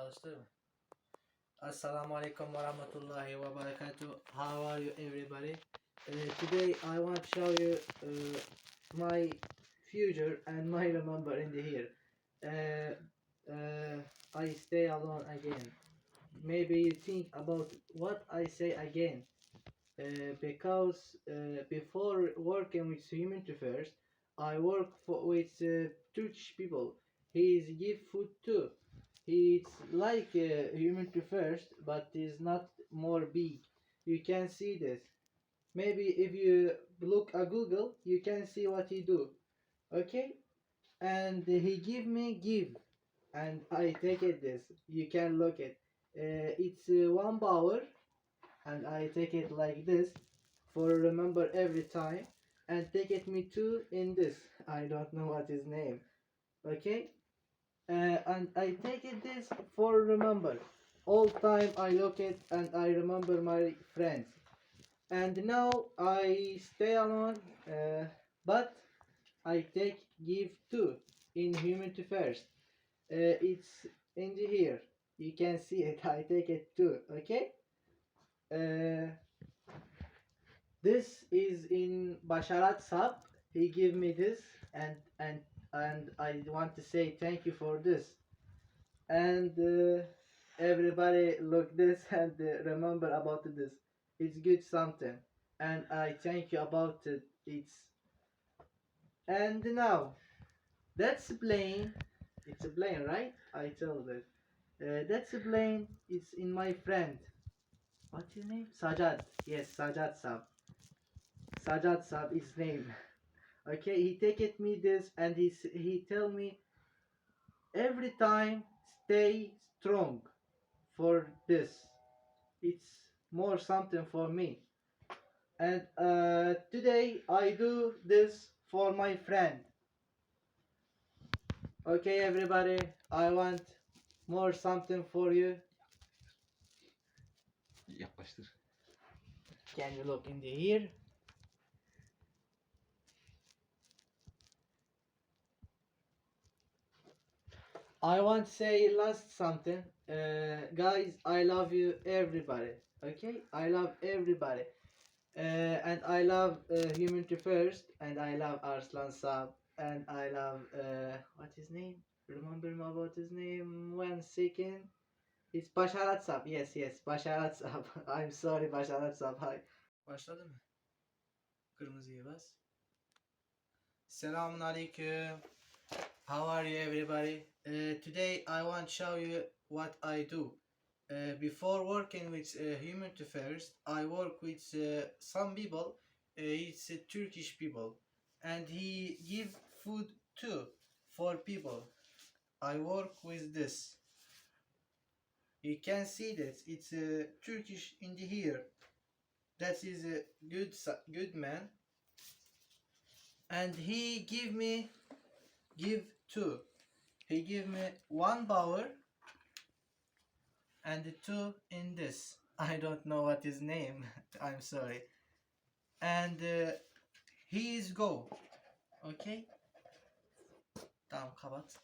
Çalıştı mı? Assalamu alaikum wa rahmatullahi wa barakatuh. How are you everybody? Today I want to show you my future and my remember in the here. I stay alone again. Maybe you think about what I say again. Because before working with Human First, I work with Turkish people. He's give food too. It's like Human First, but is not more big. You can see this. Maybe if you look at Google, you can see what he do. Okay? And he give me give, and I take it this. You can look it. It's 1 hour and I take it like this for remember every time and take it me to in this. I don't know what his name. Okay? And I take it this for remember. All time I look it and I remember my friends. And now I stay alone, but I take give two in humanity first. It's in the here. You can see it. I take it too. Okay? Uh, This is in Basharat Sab. He gave me this and I want to say thank you for this. And everybody look this and remember about this. It's good something. And I thank you about it. It's and now that's a plane. It's a plane, right? I told it. That's a plane. It's in my friend. What's his name? Sajad. Yes, Sajad Sab. Sajad Sab is name. Okay, he take it me this and he tell me every time stay strong for this. It's more something for me. And today I do this for my friend. Okay, everybody, I want more something for you. Yaklaştır. Can you look in the here? I want to say last something. Guys, I love you everybody. Okay? I love everybody. And I love Humanity First, and I love Arslan Saab, and I love what his name? Remember me about his name? 1 second. It's Basharat Saab. Yes, yes, Basharat Saab. I'm sorry, Basharat Saab. Hi. Başladı mı? Kırmızıya bas. Selamun Aleyküm. How are you everybody? Today I want to show you what I do. Before working with Humanity First, I work with some people. It's Turkish people, and he give food too for people. I work with this. You can see this. It's Turkish in the here. That is a good man, and he give two. He give me 1 hour and the two in this. I don't know what his name. I'm sorry. And he is go. Okay. Tamam kapat.